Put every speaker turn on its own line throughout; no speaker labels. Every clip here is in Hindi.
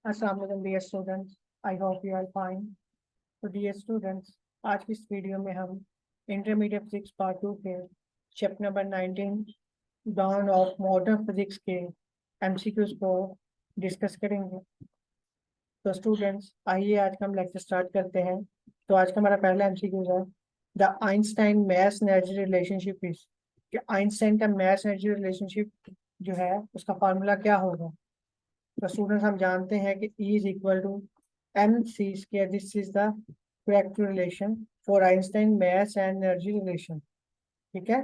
अस्सलाम वालेकुम dear students, I hope you are fine. तो डियर स्टूडेंट्स, आज की इस वीडियो में हम इंटरमीडिएट फिजिक्स पार्ट 2 के chapter number 19 dawn of modern physics के एमसीक्यूज को डिस्कस करेंगे। तो स्टूडेंट्स, आइए आज का हम लेक्चर स्टार्ट करते हैं। तो आज का हमारा पहला एमसीक्यूज है the Einstein mass energy relationship is, कि आइंस्टाइन का मैस एनर्जी रिलेशनशिप जो है उसका फार्मूला क्या होगा। तो स्टूडेंट्स, हम जानते हैं कि E is equal to M C square. This is the correct relation for Einstein mass and energy relation. ठीक है।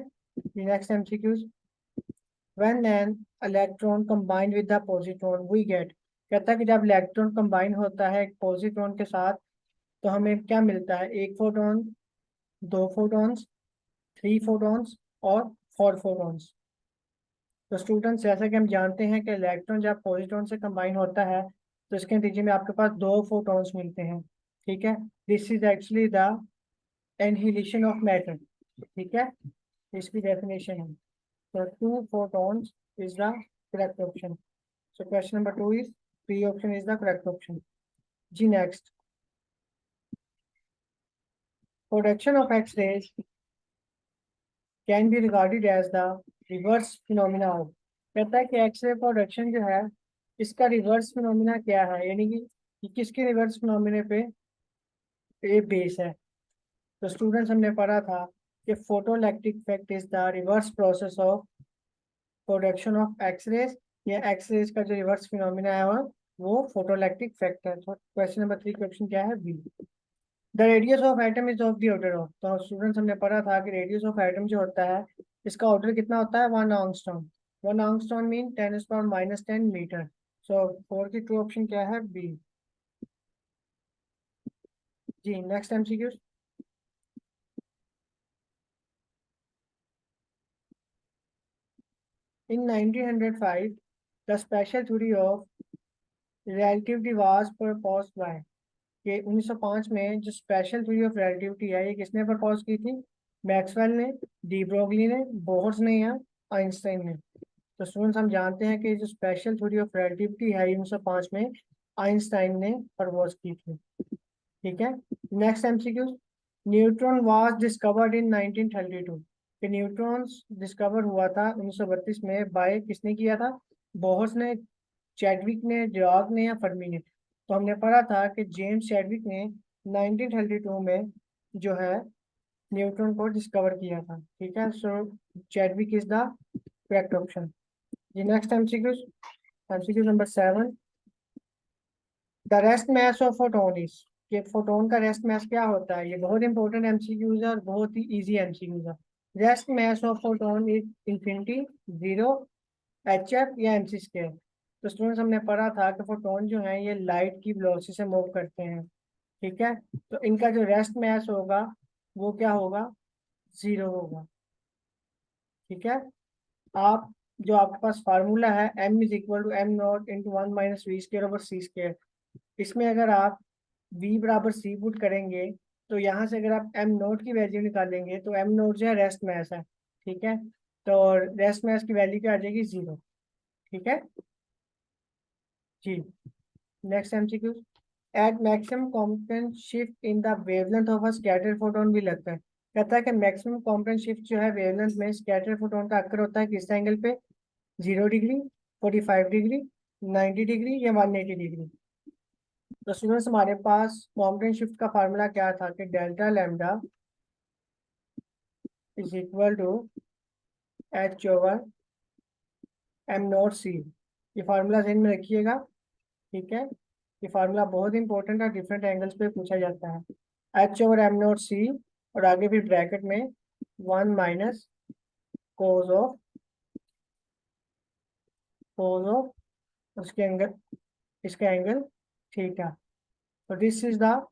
Next MCQs, when an electron combined with the positron we get, कहता है कि जब इलेक्ट्रॉन कंबाइन होता है एक पॉजिट्रॉन के साथ तो हमें क्या मिलता है, एक फोटोन, दो फोटॉन्स, थ्री फोटॉन्स और फोर फोटॉन्स। तो स्टूडेंट्स, जैसा कि हम जानते हैं कि इलेक्ट्रॉन जब पॉजिट्रॉन से कंबाइन होता है तो इसके नतीजे में आपके पास दो फोटॉन्स मिलते हैं। ठीक है। This is actually the annihilation of matter. ठीक है, इसकी डेफिनेशन है। तो two photons is the correct option. So question number 2 is B option is the correct option. जी next, production of X rays can be regarded as the reverse phenomena of, कहता है कि एक्सरे प्रोडक्शन जो है इसका रिवर्स फिनोमिना क्या है, यानी कि ये किसके रिवर्स फिनोमिना पे ये बेस है। तो स्टूडेंट्स, हमने पढ़ा था कि photoelectric effect is the reverse process of production of X rays, या एक्सरेज का जो रिवर्स फिनोमिना है वो फोटोइलेक्ट्रिक इफेक्ट है। तो क्वेश्चन नंबर 3 क्वेश्चन क्या है, B. The radius of atom is of the order of, तो स्टूडेंट्स हमने पढ़ा था कि रेडियस ऑफ एटम जो होता है इसका ऑर्डर कितना होता है, 1 angstrom. 1 angstrom mean 10⁻⁻10 metre. So four की ट्रू ऑप्शन क्या है, बी। जी next MCQ, in 1905 the special theory of relativity was proposed by, कि 1905 में जो स्पेशल थ्योरी ऑफ रिलेटिविटी है ये किसने प्रपोज की थी, मैक्सवेल ने, डी ब्रोगली ने, बोर्स ने या आइंस्टाइन ने। तो स्टूडेंट्स, हम जानते हैं कि जो स्पेशल थ्योरी ऑफ रिलेटिविटी है 1905 में आइंस्टाइन ने प्रपोज की थी। ठीक है। Next MCQ, neutron was discovered in 1932, कि न्यूट्रॉन्स डिस्कवर हुआ था 1932 में बाय किसने किया था, बोहर्स ने, चैडविक ने, डिराक ने या फर्मी ने। तो हमने पढ़ा था कि जेम्स चैडविक ने 1932 में जो है न्यूट्रॉन को डिस्कवर किया था। ठीक है। So Chadwick is the correct option. जी next MCQ, MCQ number 7, the rest mass of photon is, कि फोटोन का रेस्ट मास क्या होता है। ये बहुत इंपॉर्टेंट एमसीक्यूज है और बहुत ही इजी एमसीक्यूज है। Rest mass of photon is infinity, zero, H F या एम सी स्क्वायर। तो स्टूडेंट्स, हमने पढ़ा था कि फोटोन जो है ये लाइट की वेलोसिटी से मूव करते हैं। ठीक है। तो इनका जो रेस्ट मास होगा वो क्या होगा, जीरो होगा। ठीक है। आप जो आपके पास फार्मूला है M is equal to M not into 1 - v² / c², इसमें अगर आप v बराबर सी पुट करेंगे तो यहाँ से अगर आप एम नोट की वैल्यू निकालेंगे तो एम नोट जो है रेस्ट मैस है। ठीक है। तो रेस्ट मैस की वैल्यू क्या आ जाएगी, जीरो। ठीक है। जी next MCQ, at maximum component shift in the wavelength of a scattered photon भी लगता है, कहता है कि मैक्सिमम कॉम्पोनेंट शिफ्ट जो है वेवलेंथ में स्कैटर्ड फोटोन का अक्कर होता है किस एंगल पे, 0 डिग्री, 45 डिग्री, 90 डिग्री या 180 डिग्री। तो स्टूडेंट्स, हमारे पास कॉम्पोनेंट शिफ्ट का फार्मूला क्या था कि delta lambda is equal to H/m0c। ये फार्मूला ध्यान में रखिएगा। ठीक है। ये फार्मूला बहुत इंपॉर्टेंट है, डिफरेंट एंगल्स पे पूछा जाता है। H/m0c और आगे फिर ब्रैकेट में 1 माइनस कोज ऑफ उसके एंगल, इसका एंगल थीटा। तो this is the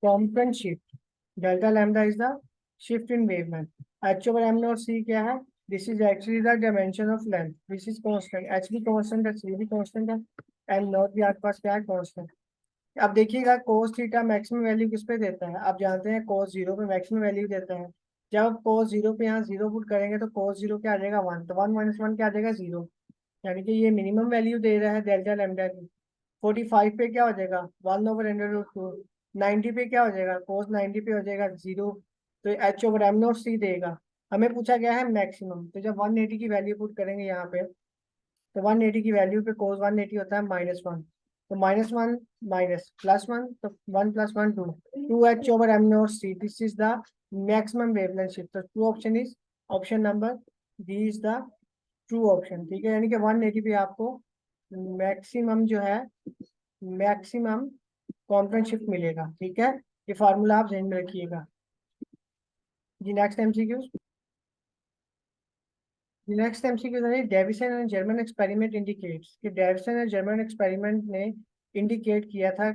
component shift, delta lambda is the shift in wavelength. H/m0c क्या है, this is actually the dimension of length, this is constant, H भी कांस्टेंट है, सी भी कांस्टेंट है, एम नॉट भी आपके पास क्या है, कांस्टेंट। अब देखिएगा कोस थीटा मैक्सिमम वैल्यू किस पे देता है, आप जानते हैं कोस जीरो पे मैक्सिमम वैल्यू देता है। जब आप कोस जीरो पे यहाँ जीरो पुट करेंगे तो कोस जीरो क्या आ जाएगा, 1, तो 1 - 1 क्या आ जाएगा, जीरो। यानी कि ये मिनिमम वैल्यू दे रहा है डेल्टा लैम्डा की। 45 पे क्या हो जाएगा 1/√2। 90 पे क्या हो जाएगा कोस 90 पे हो जाएगा 0। तो H/m0c देगा। हमें पूछा गया है मैक्सिमम, तो जब 180 की वैल्यू पुट करेंगे यहाँ पे, तो 180 की वैल्यू पे कोस 180 होता है -1। तो -1 माइनस +1, तो 1 + 1 2। 2H/m0c, this is the maximum wavelength shift. तो true option is option number D is the true option. ठीक है, यानी कि 180 पे आपको मैक्सिमम जो है मैक्सिमम कॉम्पोनेंट शिफ्ट मिलेगा। ठीक है, ये फार्मूला आप ध्यान में रखिएगा। जी नेक्स्ट एमसीक्यू। नेक्स्ट एमसीक्यू है Davisson and German experiment indicates कि डेविसन एंड जर्मन एक्सपेरिमेंट ने इंडिकेट किया था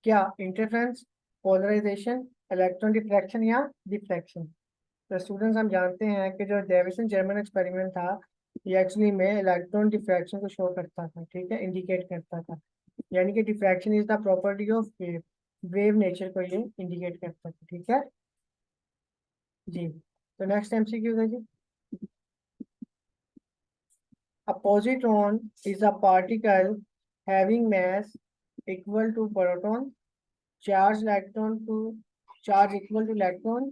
क्या, इंटरफेरेंस, पोलराइजेशन, इलेक्ट्रॉन डिफ्रैक्शन या डिफ्रैक्शन। तो स्टूडेंट्स हम जानते हैं कि जो डेविसन जर्मन एक्सपेरिमेंट था ये एक्चुअली में इलेक्ट्रॉन डिफ्रैक्शन को शो करता था। ठीक है, इंडिकेट करता था, यानी कि diffraction is the property of wave, wave nature को ये इंडिकेट करता था। ठीक है जी। तो नेक्स्ट एमसीक्यू है जी, a positron is a particle having mass equal to proton, charge electron to charge equal to electron,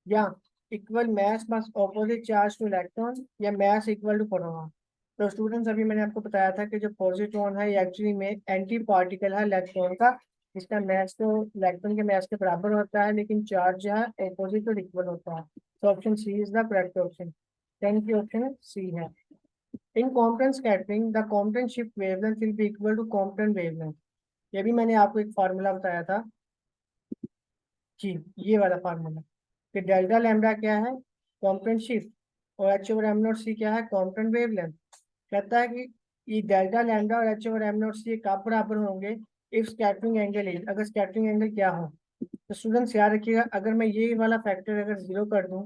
या equal mass plus opposite charge to electron, या मैस इक्वल टू प्रोटॉन। तो स्टूडेंट्स अभी मैंने आपको बताया था कि जो पॉजिट्रॉन है ये एक्चुअली में एंटी पार्टिकल है इलेक्ट्रॉन का। इसका मैस तो इलेक्ट्रॉन के मैस के बराबर होता है, लेकिन चार्ज जो है ऑपोजिट और इक्वल होता है। तो option C is the correct option. 10 की ऑप्शन सी है। इन Compton scattering the Compton shift wavelength will be equal to Compton wavelength। ये भी मैंने आपको एक फार्मूला बताया था जी, ये वाला फार्मूला कि डेल्टा लैम्डा क्या है कॉम्पटन शिफ्ट, और H/m0c क्या है कॉम्पटन वेवलेंथ। कहता है कि ये डेल्टा लैम्डा और H/m0c कब बराबर होंगे, इफ स्कैटरिंग एंगल इज, अगर स्कैटरिंग एंगल क्या हो। तो स्टूडेंट्स याद रखिएगा, अगर मैं ये वाला फैक्टर अगर जीरो कर दूं,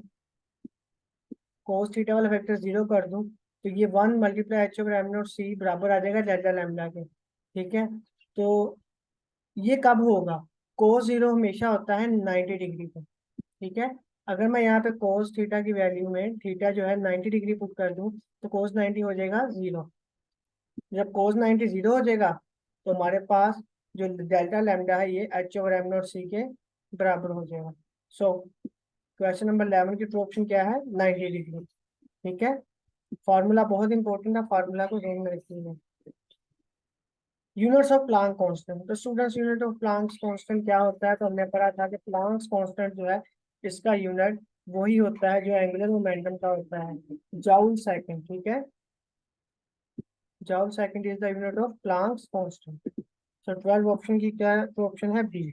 कोस थीटा वाला फैक्टर जीरो कर दूं, तो ये 1 × H/m0c बराबर आ जाएगा डेल्टा लैम्डा के। ठीक है, तो ये कब होगा, कोस जीरो हमेशा होता है 90 डिग्री पे। ठीक है, अगर मैं यहाँ पे कोस थीटा की वैल्यू में थीटा जो है 90 डिग्री पुट कर दूं, तो कोस 90 हो जाएगा 0। जब कोस 90 0 हो जाएगा, तो हमारे पास जो डेल्टा लैम्डा है ये H/m0c के बराबर हो जाएगा। सो क्वेश्चन नंबर 11 की ट्रू ऑप्शन क्या है 90 डिग्री। ठीक है, फार्मूला बहुत इंपॉर्टेंट है, फार्मूला को ध्यान में रखिएगा। Units of Planck constant. तो students unit of Planck constant क्या होता है, तो हमने पढ़ा था कि प्लांक कांस्टेंट जो है इसका यूनिट वही होता है जो एंगुलर मोमेंटम का होता है, जूल सेकंड। ठीक है, joule second is the unit of Planck constant. So 12 option की क्या तो ऑप्शन है B.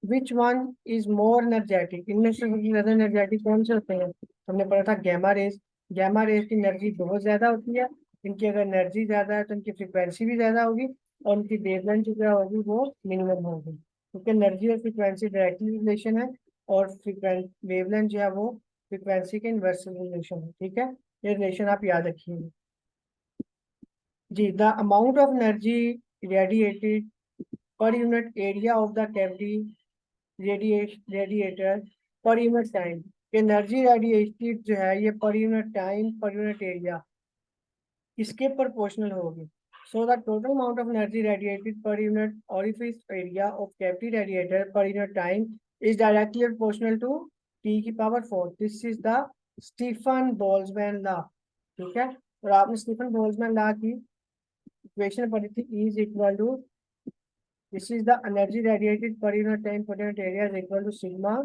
Which one is more energetic, इनमें से सबसे ज्यादा एनर्जेटिक कौन से होते हैं। हमने पढ़ा था गैमा रेज। गैमा रेज की एनर्जी बहुत ज्यादा होती है, इनकी अगर एनर्जी ज्यादा है तो इनकी फ्रिक्वेंसी भी ज्यादा होगी, और उनकी वेवलेंथ जो क्या होगी वो मिनिमम होगी, क्योंकि एनर्जी और फ्रिक्वेंसी डायरेक्टली रिलेशन है, और वेवलेंथ जो है वो फ्रिक्वेंसी के इनवर्स रिलेशन है। ठीक है, ये रिलेशन आप याद रखिए जी। The amount of energy radiated per unit area of the cavity radiator per unit time. Energy radiated जो है ये per unit time per unit area इसके प्रोपोर्शनल होगी। So the total amount of energy radiated per unit orifice area of cavity radiator per unit time is directly proportional to T⁴। This is the Stefan Boltzmann law. ठीक है, और आपने स्टीफन बोल्ट्जमैन लॉ की इक्वेशन पढ़ी थी, is equal to, this is the energy radiated per unit time per unit area is equal to sigma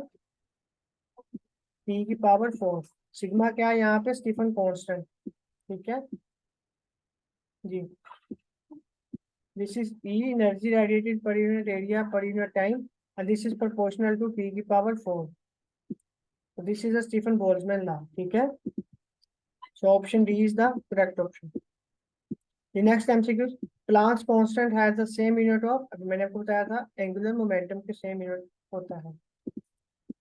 T⁴। Sigma क्या है यहाँ पे स्टीफन कांस्टेंट। ठीक है जी, this is E energy radiated per unit area per unit time, and this is proportional to T⁴। so this is a Stephen Boltzmann law। ठीक है, so option D is the correct option। the next MCQ, Planck's constant has the same unit of, अभी मैंने आपको बताया था एंगुलर मोमेंटम के सेम यूनिट होता है।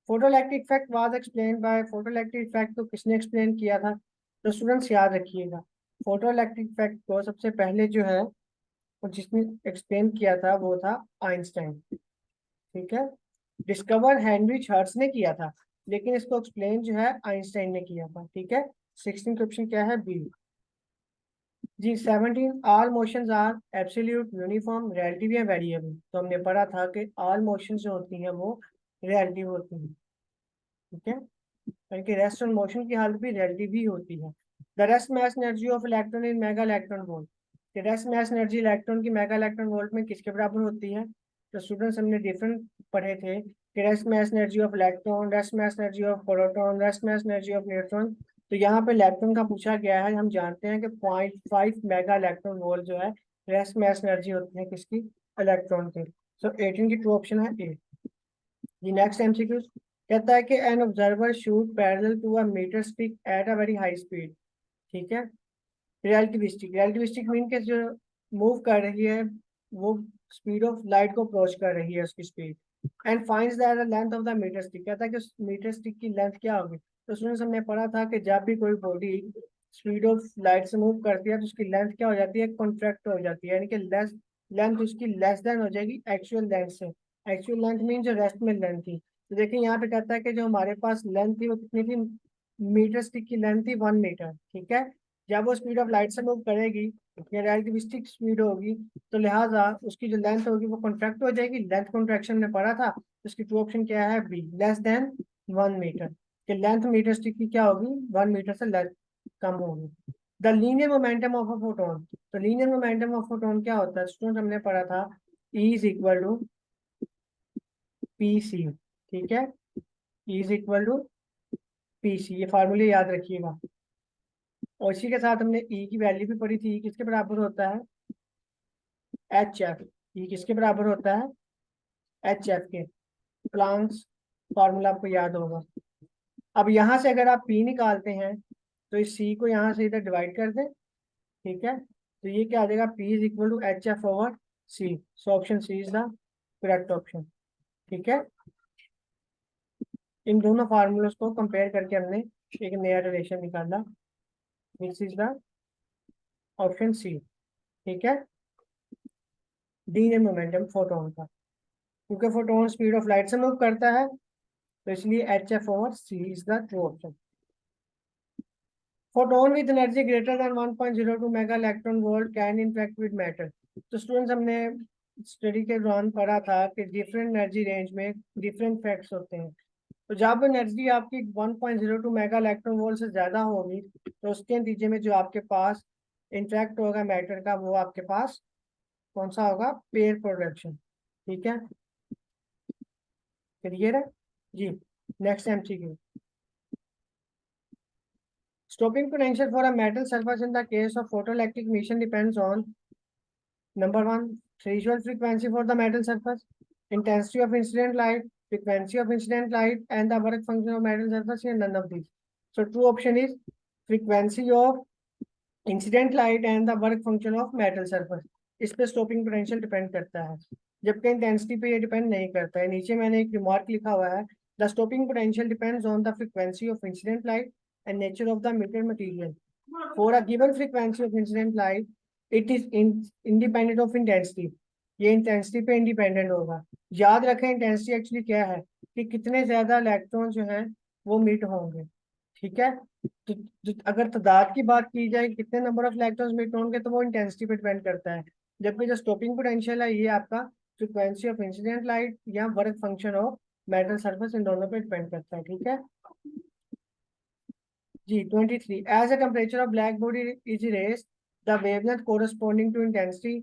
Photoelectric effect was explain by, photoelectric effect को किसने एक्सप्लेन किया था। तो स्टूडेंट्स याद रखिएगा, फोटोइलेक्ट्रिक इफेक्ट को सबसे पहले जो है और जिसने एक्सप्लेन किया था वो था आइंस्टाइन। ठीक है, डिस्कवर हेनरिच हर्ट्ज ने किया था, लेकिन इसको एक्सप्लेन जो है आइंस्टाइन ने किया था। ठीक है, 16 क्वेश्चन क्या है बी। जी 17 all motions are absolute uniform relative या वेरिएबल। तो हमने पढ़ा था कि ऑल मोशंस जो होती हैं वो रिलेटिव होती हैं, ठीक है, यानी कि रेस्ट ऑन मोशन की हालत भी रिलेटिव ही होती है। The rest mass energy of electron in mega electron volt, कि रेस्ट मास एनर्जी इलेक्ट्रॉन की मेगा इलेक्ट्रॉन वोल्ट में किसके बराबर होती है? तो स्टूडेंट्स हमने डिफरेंट पढ़े थे कि rest mass energy of electron, rest mass energy of proton, rest mass energy of neutron. तो यहाँ पे इलेक्ट्रॉन का पूछा गया है, हम जानते हैं कि 0.5 मेगा इलेक्ट्रॉन वोल्ट जो है रेस्ट मास एनर्जी होती है किसकी? इलेक्ट्रॉन की। सो 18 की ट्रू ऑप्शन है ए। ये नेक्स्ट एमसीक्यू कहता है कि an observer shoot parallel to a metre stick at a very high speed, ठीक है। रिलेटिविस्टिक, रिलेटिविस्टिक मीन के जो मूव कर रही है वो स्पीड ऑफ लाइट को अप्रोच कर रही है, उसकी speed. And finds the length of the metre stick, कहता है कि मीटर स्टिक की लेंथ क्या होगी? तो स्टूडेंट्स हमने पढ़ा था कि जब भी कोई बॉडी स्पीड ऑफ लाइट से मूव करती है तो उसकी लेंथ क्या हो जाती है? कॉन्ट्रैक्ट हो जाती है, यानी कि लेस लेंथ उसकी लेस देन हो जाएगी एक्चुअल लेंथ से। एक्चुअल लेंथ मीन जो रेस्ट में लेंथ थी। तो देखिए यहाँ पे कहता है कि जो हमारे पास लेंथ थी वो कितनी थी? मीटर स्टिक की लेंथ थी 1 मीटर, ठीक है। जब वो स्पीड ऑफ लाइट से मूव करेगी या रिलेटिविस्टिक स्पीड होगी तो लिहाजा उसकी जो लेंथ होगी वो कॉन्ट्रैक्ट हो जाएगी। लेंथ कॉन्ट्रैक्शन में पढ़ा था, तो इसकी ट्रू ऑप्शन क्या है? B, less than 1 metre. कि लेंथ मीटर स्टिक की क्या होगी? 1 मीटर से लेस कम होगी। The linear momentum of a photon, तो लीनियर मोमेंटम ऑफ फोटोन क्या होता है स्टूडेंट? हमने पढ़ा था E is equal to P C, ठीक है। E is equal to P C, ये फार्मूले याद रखिएगा। और इसी के साथ हमने E की वैल्यू भी पढ़ी थी, E किसके बराबर होता है? H F. E किसके बराबर होता है? एच एफ के। प्लांक्स फार्मूला आपको याद होगा। अब यहाँ से अगर आप P निकालते हैं तो इस C को यहाँ से इधर डिवाइड कर दें, ठीक है। तो ये क्या आ जाएगा? P is equal to H F over C. So option C is the correct option, ठीक है। इन दोनों फार्मूलों को कंपेयर करके हमने एक नया रिलेशन निकाला, this is the option C, ठीक है। डी ने मोमेंटम फोटोन का, क्योंकि फोटोन स्पीड ऑफ लाइट से मूव करता है तो इसलिए H F over C is the true option. Photon with energy greater than 1.02 mega electron volt can interact with matter. तो स्टूडेंट्स हमने स्टडी के दौरान पढ़ा था कि डिफरेंट एनर्जी रेंज में डिफरेंट इफेक्ट्स होते हैं। तो जब एनर्जी आपकी 1.02 मेगा इलेक्ट्रॉन वोल्ट से ज़्यादा होगी तो उसके नतीजे में जो आपके पास इंटरेक्ट होगा मैटर का, वो आपके पास कौन सा होगा? पेयर प्रोडक्शन, ठीक है। क्लियर है जी। Next MCQ, stopping potential for a metal surface in the case of photoelectric emission depends on number one, threshold frequency for the metal surface, intensity of incident light, frequency of incident light, and the work function of metal surface, and none of these. So true option is frequency of incident light and the work function of metal surface. इस पे स्टॉपिंग पोटेंशियल डिपेंड करता है, जबकि इंटेंसिटी पे ये डिपेंड नहीं करता है। नीचे मैंने एक रिमार्क लिखा हुआ है, the stopping potential depends on the frequency of incident light and nature of the metal material for a given frequency of incident light it is independent of intensity. ये इंटेंसिटी पे इंडिपेंडेंट होगा। याद रखें इंटेंसिटी एक्चुअली क्या है, कि कितने ज्यादा इलेक्ट्रॉन जो हैं वो मीट होंगे, ठीक है। अगर तादाद की बात की जाए कितने नंबर ऑफ इलेक्ट्रॉन्स मीट होंगे तो वो इंटेंसिटी पे डिपेंड करता है। जबकि जो स्टॉपिंग पोटेंशियल है ये आपका फ्रीक्वेंसी ऑफ इंसिडेंट लाइट या work function of metal surface, इन दोनों पे डिपेंड करता है, ठीक है जी। 23, as a temperature of black body is raise the wavelength corresponding to intensity,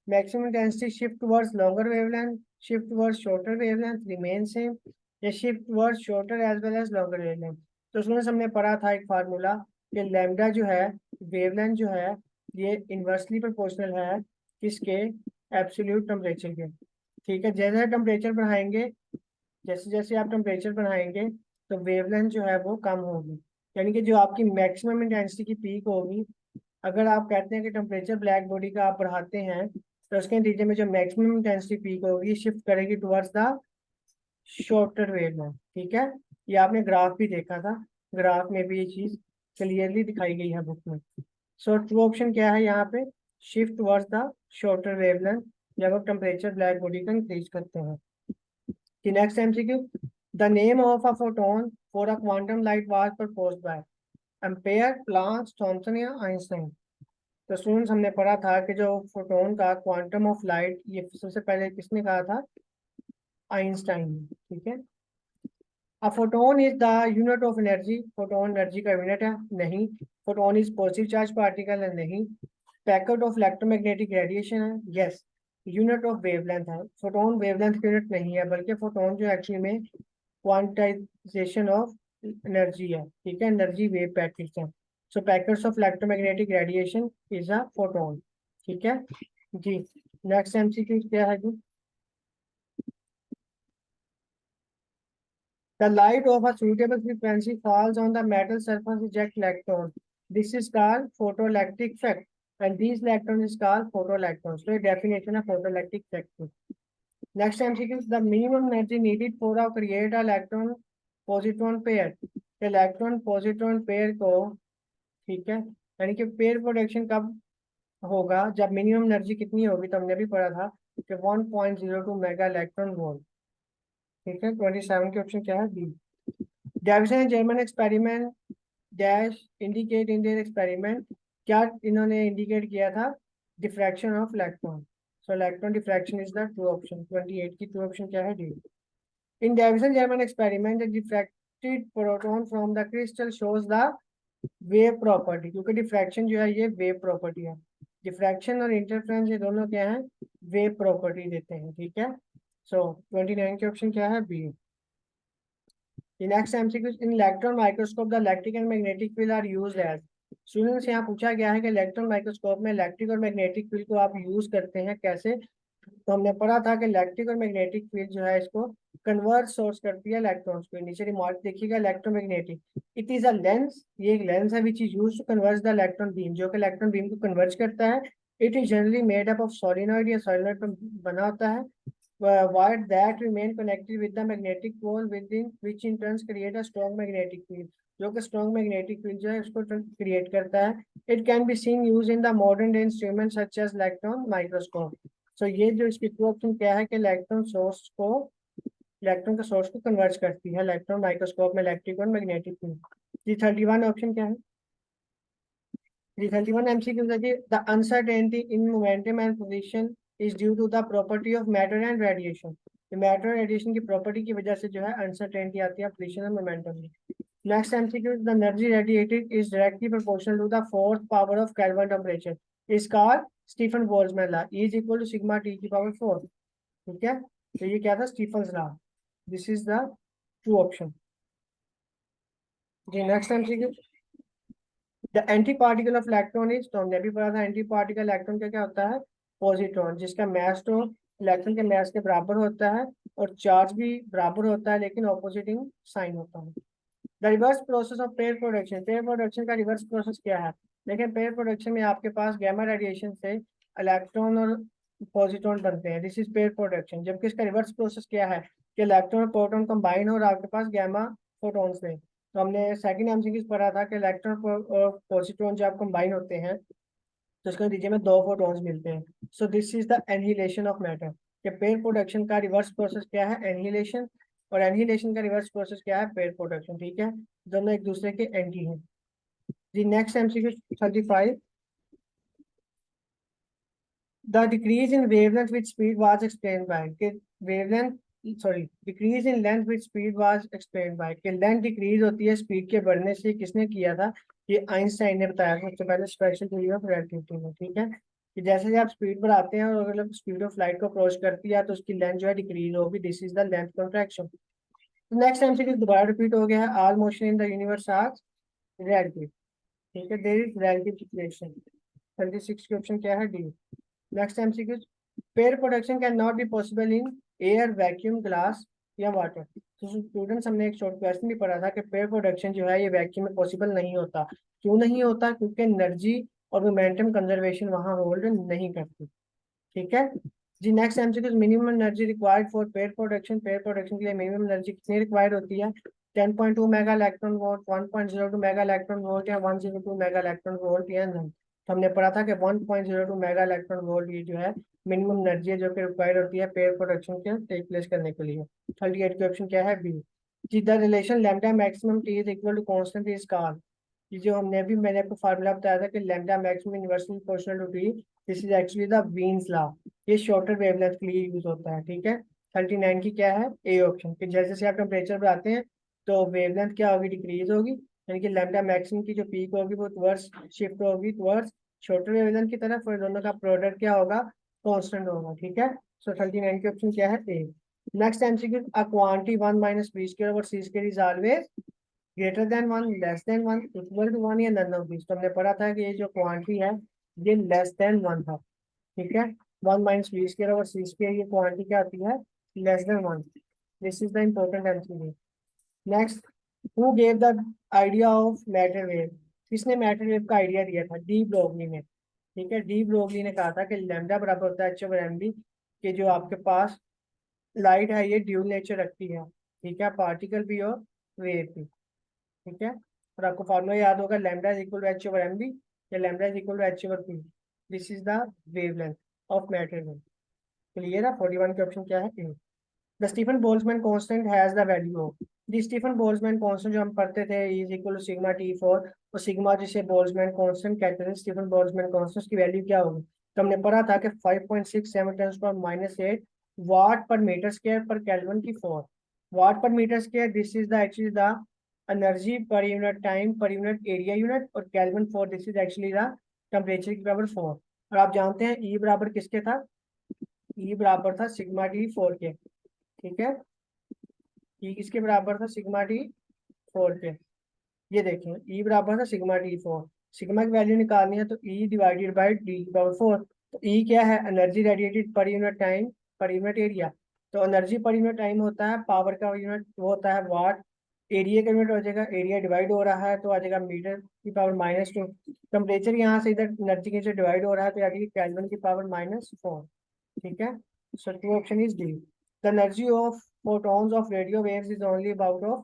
maximum intensity shift towards longer wavelength, shift towards shorter wavelength, remain same, या shift towards shorter as well as longer wavelength। तो उसमें हमने पढ़ा था एक फार्मूला कि लैम्डा जो है, वेवलेंथ जो है, ये इन्वर्सली प्रोपोर्शनल है किसके? एब्सोल्यूट टेम्परेचर के, ठीक है। जैसे टेम्परेचर बढ़ाएंगे, जैसे जैसे आप टेम्परेचर बढ़ाएंगे तो वेवलेंथ जो है वो कम होगी, यानी कि जो आपकी मैक्सिमम इंटेंसिटी की पीक होगी, अगर आप कहते हैं कि टेम्परेचर ब्लैक बॉडी का आप बढ़ाते हैं तो उसके नतीजे में जो मैक्सिमम इंटेंसिटी पीक होगी शिफ्ट करेगी टुवर्ड्स द शॉर्टर वेवलेंथ, ठीक है। ये आपने ग्राफ भी देखा था, ग्राफ में भी ये चीज क्लियरली दिखाई गई है बुक में। सो ट्रू ऑप्शन क्या है यहाँ पे? Shift towards the shorter wavelength जब आप टेम्परेचर ब्लैक बॉडी का इंक्रीज करते हैं। The next MCQ, the name of a photon for a quantum light was proposed by Ampere, Planck, Thomson या Einstein। तो स्टूडेंट्स हमने पढ़ा था कि जो फोटोन का क्वांटम ऑफ लाइट, ये सबसे पहले किसने कहा था? आइंस्टाइन ने। ठीक है। अब photon is the unit of energy, photon energy का यूनिट है? नहीं। Photon is positive charge particle है? नहीं। पैकेट ऑफ इलेक्ट्रोमैग्नेटिक रेडिएशन है? यस। यूनिट ऑफ वेवलेंथ है? फोटोन वेवलेंथ यूनिट नहीं है, बल्कि फोटोन जो एक्चुअली में क्वांटाइजेशन ऑफ एनर्जी है। ठीक है, एनर्जी वेव पैकेट्स हैं। So packets of electromagnetic radiation is a photon. ठीक है जी। नेक्स्ट एमसीक्यू क्या है जी? The light of a suitable frequency falls on the metal surface eject electron. This is called photoelectric effect, and these electrons is called photoelectrons. So, definition of photoelectric effect. Next MCQ is the minimum energy needed for a create a electron positron pair. Electron positron pair को, ठीक है, यानी कि पेयर प्रोडक्शन कब होगा? जब मिनिमम एनर्जी कितनी होगी? तो हमने भी पढ़ा था कि 1.02 मेगा इलेक्ट्रॉन वोल्ट। ठीक है, 27 के ऑप्शन क्या है? B. Davisson German experiment dash indicate in their experiment, क्या इन्होंने इंडिकेट किया था? Diffraction of electron. So electron diffraction is the true option. 28 की ट्रू ऑप्शन क्या है? D. In Davisson German experiment the diffracted proton from the crystal shows the wave property, क्योंकि डिफ्रैक्शन जो है ये वेव प्रॉपर्टी है। डिफ्रैक्शन और इंटरफ्रेंस ये दोनों क्या है? वेव प्रॉपर्टी देते हैं। ठीक है। सो 29 के ऑप्शन क्या है? B. Next MCQ, in electron microscope the electric and magnetic field are used as. Students यहाँ पूछा गया है कि इलेक्ट्रॉन माइक्रोस्कोप में इलेक्ट्रिक और मैग्नेटिक फील्ड को आप यूज करते हैं कैसे? तो हमने पढ़ा था कि इलेक्ट्रिक और मैग्नेटिक फील्ड जो है इसको कन्वर्ट सोर्स करती है इलेक्ट्रॉन्स को। नीचे रिमार्क देखिएगा, electromagnetic, it is a lens, ये एक लेंस है which is used to convert the electron beam, जो कि इलेक्ट्रॉन बीम को कन्वर्ट करता है। It is generally made up of solenoid या सोलिनॉइड पर बना होता है। wire that remain connected with the magnetic pole within which in turn create a strong magnetic field, जो कि strong magnetic field जो है उसको create करता है। It can be seen used in the modern day instruments such as electron microscope. So ये जो इसकी ट्रू ऑप्शन क्या है कि इलेक्ट्रॉन सोर्स को, इलेक्ट्रॉन के सोर्स को कन्वर्ट करती है इलेक्ट्रॉन माइक्रोस्कोप में इलेक्ट्रिक और मैग्नेटिक फील्ड। जी 31 ऑप्शन क्या है? जी 31 एमसीक्यू देखिए, the uncertainty in momentum and position is due to the property of matter and radiation. Matter और रेडिएशन की प्रॉपर्टी की वजह से जो है अनसर्टेनिटी आती है पोजीशन और मोमेंटम में। Next MCQ, the energy radiated is directly proportional to the fourth power of Kelvin temperature, is called Stefan Boltzmann law, E is equal to sigma T की पावर 4। ठीक है, तो ये क्या था? Stefan law. This is the true option. जी next MCQ, the anti particle of electron is, तो हमने भी पढ़ा था एंटी पार्टिकल इलेक्ट्रॉन का क्या होता है? पॉजिट्रॉन, जिसका मास तो इलेक्ट्रॉन के मास के बराबर होता है और चार्ज भी बराबर होता है, लेकिन ऑपोजिटिंग साइन होता है। The reverse process of pair production, pair production का रिवर्स प्रोसेस क्या है? लेकिन पेयर प्रोडक्शन में आपके पास गैमा रेडिएशन से इलेक्ट्रॉन और पॉजिट्रॉन बनते हैं, दिस इज पेयर प्रोडक्शन। जबकि इसका रिवर्स प्रोसेस क्या है कि इलेक्ट्रॉन और प्रोटॉन कंबाइन हो और आपके पास गैमा फोटॉन्स में। तो हमने सेकंड एमसीक्यू पढ़ा था कि इलेक्ट्रॉन और पॉजिट्रॉन जब कंबाइन होते हैं तो इसके नतीजे में दो फोटॉन्स मिलते हैं। So this is the annihilation of matter. कि पेयर प्रोडक्शन का रिवर्स प्रोसेस क्या है? एनहिलेशन, और एनहिलेशन का रिवर्स प्रोसेस क्या है? Pair production. ठीक है, दोनों एक दूसरे के एंटी हैं। जी next MCQ 35, the decrease in wavelength with speed was explained by, कि wavelength, sorry, decrease in length with speed was explained by, कि लेंथ डिक्रीज होती है स्पीड के बढ़ने से, किसने किया था? ये आइंस्टाइन ने बताया सबसे पहले स्पेशल थ्योरी ऑफ रिलेटिविटी में। ठीक है, कि जैसे आप स्पीड बढ़ाते हैं और अगर स्पीड ऑफ लाइट को अप्रोच करती है तो उसकी लेंथ जो है डिक्रीज होगी, this is the length contraction. Next MCQ दोबारा रिपीट हो गया है, all motion in the universe are relative. ठीक है, देयर इज रिलेटिव इक्वेशन। 36 के ऑप्शन क्या है? D. Next MCQ, pair production can not be possible in air, vacuum, glass या वाटर। तो स्टूडेंट्स हमने एक शॉर्ट क्वेश्चन भी पढ़ा था कि पेयर प्रोडक्शन जो है ये वैक्यूम में पॉसिबल नहीं होता। क्यों नहीं होता? क्योंकि एनर्जी और मोमेंटम कंजर्वेशन वहां होल्ड नहीं करती। ठीक है जी। Next MCQ, minimum energy required for pair production, pair production के लिए मिनिमम एनर्जी कितनी रिक्वायर्ड होती है? 10.2 mega electron volt, 1.02 mega electron volt या 102 मेगा इलेक्ट्रॉन वोल्ट या नहीं? तो हमने पढ़ा था कि 1.02 मेगा इलेक्ट्रॉन वोल्ट ये जो है मिनिमम एनर्जी है जो कि रिक्वायर्ड होती है पेयर प्रोडक्शन के टेक प्लेस करने के लिए। 38 के ऑप्शन क्या है? बी। जी the relation lambda maximum T is equal to constant is called, ये जो मैंने आपको फार्मूला बताया था कि lambda maximum universal proportional to T, this is actually the Wien's law. ये शॉर्टर वेवलेंथ के लिए यूज होता है, ठीक है। 39 की क्या है, ए ऑप्शन, कि जैसे जैसे आप टेम्परेचर बढ़ाते हैं तो वेवलेंथ क्या होगी, डिक्रीज होगी, यानी कि लैम्डा मैक्सिमम की जो पीक होगी वो टुवर्ड्स शिफ्ट होगी टुवर्ड्स शॉर्टर वेवलेंथ की तरफ, और दोनों का प्रोडक्ट क्या होगा, कांस्टेंट होगा, ठीक है। सो 39 की ऑप्शन क्या है, A. Next MCQ, a quantity 1 minus B square over C square is always greater than one, less than one, equal to one, या नन ऑफ दिस। तो हमने पढ़ा था कि ये जो क्वांटिटी है ये लेस देन वन था, ठीक है। 1 - b² और c² ये क्वांटिटी क्या आती है, less than one. This is the important MCQ. Next, who gave the idea of matter wave, किसने मैटर वेव का आइडिया दिया था, डी ब्रोगली ने, ठीक है। डी ब्रोगली ने कहा था कि लैम्डा बराबर होता है एच ओवर एम बी, कि जो आपके पास लाइट है ये ड्यूल नेचर रखती है, ठीक है, पार्टिकल भी और वेव भी, ठीक है। और आपको फार्मूला याद होगा, lambda is equal to H over M B, या lambda is equal to H over P. This is the wavelength of matter wave. Clear है। 41 के ऑप्शन क्या है, A. The Stefan Boltzmann constant has the value of, the Stefan Boltzmann constant जो हम पढ़ते थे is equal to sigma T four, और सिग्मा जिसे बोल्ट्जमैन कांस्टेंट कहते हैं, स्टीफन बोल्ट्जमैन कांस्टेंट की वैल्यू क्या होगी। तो हमने पढ़ा था कि 5.67 × 10⁻⁸ वाट पर मीटर स्क्वायर पर केल्विन की 4 watt per metre square, this is the actually the energy per unit time per unit area unit, और kelvin 4 this is actually the temperature के बराबर 4। और आप जानते हैं ई बराबर किसके था, ई बराबर था सिग्मा टी 4 के, ठीक है। ई किसके बराबर था, सिग्मा टी 4 के। ये देखें, ई बराबर था सिग्मा टी 4, सिग्मा की वैल्यू निकालनी है तो E divided by D power 4। तो ई क्या है, energy radiated per unit time per unit area. तो एनर्जी पर यूनिट टाइम होता है, पावर का यूनिट वो होता है वाट, एरिया का यूनिट हो जाएगा, एरिया डिवाइड हो रहा है तो आ जाएगा मीटर की पावर -2। टेम्परेचर यहाँ से इधर एनर्जी के से डिवाइड हो रहा है तो आ जाएगी केल्विन की पावर -4, ठीक है। So two option is D. The energy of photons of radio waves is only about of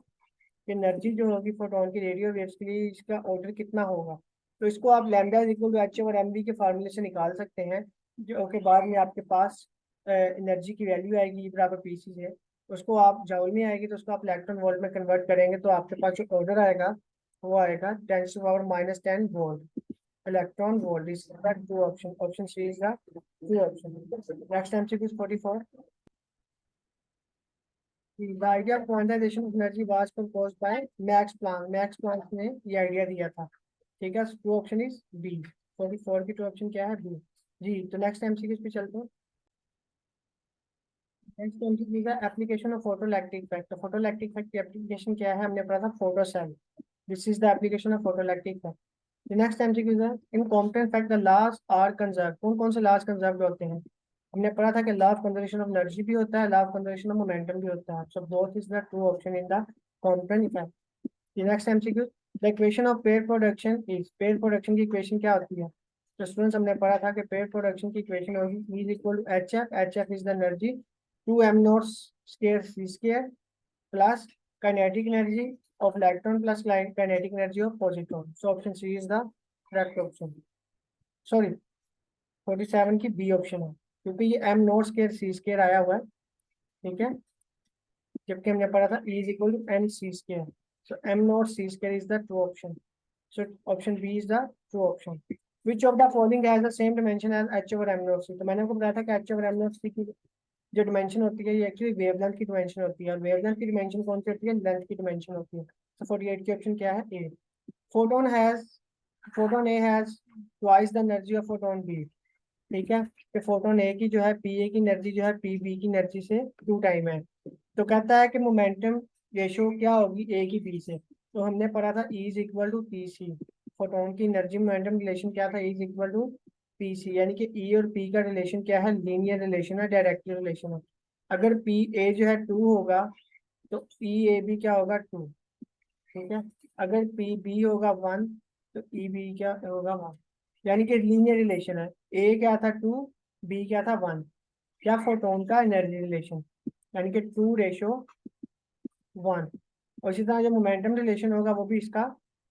energy जो होगी फोटोन की रेडियो वेव्स के लिए, इसका ऑर्डर कितना होगा। तो इसको आप lambda is equal to H over M B के फार्मूले से निकाल सकते हैं, जो के बाद में आपके पास एनर्जी की वैल्यू आएगी E बराबर पी सी से, उसको आप जाउल में आएगी तो उसको आप इलेक्ट्रॉन वोल्ट में कन्वर्ट करेंगे तो आपके पास जो ऑर्डर आएगा वो आएगा 10⁻⁻10 volt electron volt. Is true option, option C is the true option. Next MCQ 44। The idea of quantization of energy was proposed by Max Planck. Max Planck ने ये आइडिया दिया था, ठीक है। To option is B. 44 की टू ऑप्शन क्या है, बी। जी, तो नेक्स्ट एमसीक्यू पे चलते हैं। नेक्स्ट एमसीक्यू का एप्लीकेशन ऑफ फोटोइलेक्ट्रिक इफेक्ट। तो फोटोइलेक्ट्रिक इफेक्ट की एप्लीकेशन क्या है, हमने पढ़ा था photo cell. This is the application of photoelectric effect. The next MCQ है, in competent fact the laws are conserve. कौन कौन से लॉज कंजर्व होते हैं, हमने पढ़ा था कि law of conservation of energy भी होता है, law of conservation of momentum भी होता है। So both is the true option in the competent effect. The next MCQ, the equation of pair production is, pair production की इक्वेशन क्या होती है। तो स्टूडेंट्स हमने पढ़ा था कि पेयर प्रोडक्शन की इक्वेशन होगी E is equal to H F, H F is the energy 2m0 square C square plus kinetic energy of electron plus kinetic energy of positron. So option C is the correct option. Sorry, 47 की बी ऑप्शन है, क्योंकि ये m0 स्क्वायर सी स्क्वायर आया हुआ है, ठीक है, जबकि हमने पढ़ा था E is equal to M C square. So m0 C square is the true option. So option B is the true option. Which of the following has the same dimension as h over m naught c? तो मैंने आपको बताया था कि h over m naught c की जो डिमेंशन होती है ये एक्चुअली वेवलेंथ की डिमेंशन होती है, और वेवलेंथ की डिमेंशन कौन सी होती है, लेंथ की डिमेंशन होती है। तो 48 की ऑप्शन क्या है, A. Photon has, photon A has twice the energy of photon B, ठीक है। कि फोटोन ए की जो है पी ए की एनर्जी जो है पी बी की एनर्जी से 2 टाइम है। तो कहता है कि मोमेंटम रेशो क्या होगी ए की बी से। तो हमने पढ़ा था E is equal to P C, photon की एनर्जी मोमेंटम रिलेशन क्या था, E is equal to P C, यानी कि E और P का रिलेशन क्या है, लीनियर रिलेशन है, डायरेक्ट रिलेशन है। अगर पी ए जो है 2 होगा तो E ए भी क्या होगा 2, ठीक है। अगर पी बी होगा 1 तो ई बी क्या होगा 1, यानी कि लीनियर रिलेशन है। ए क्या था 2, बी क्या था 1, क्या फोटोन का एनर्जी रिलेशन, यानी कि 2:1। और इसी तरह जो मोमेंटम रिलेशन होगा वो भी इसका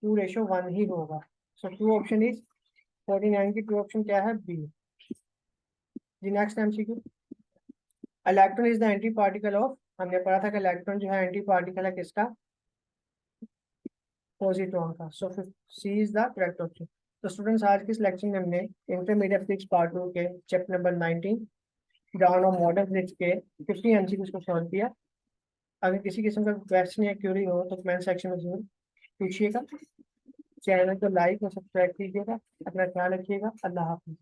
2:1 ही होगा। सो टू ऑप्शन इज 49 की टू ऑप्शन क्या है, बी। जी next MCQ, electron is the anti particle of, हमने पढ़ा था कि इलेक्ट्रॉन जो है एंटी पार्टिकल है किसका, पोजिट्रॉन का। सो सी इज द करेक्ट ऑप्शन। तो स्टूडेंट्स, आज की इस लेक्चर में हमने इंटरमीडिएट फिजिक्स पार्ट 2 के chapter number 19 down of modern physics के 50 एमसीक्यूज को सॉल्व किया। अगर किसी किस्म का क्वेश्चन या क्यूरी हो तो कमेंट सेक्शन में जरूर पूछिएगा। चैनल को लाइक और सब्सक्राइब कीजिएगा। अपना ख्याल रखिएगा। अल्लाह हाफिज़।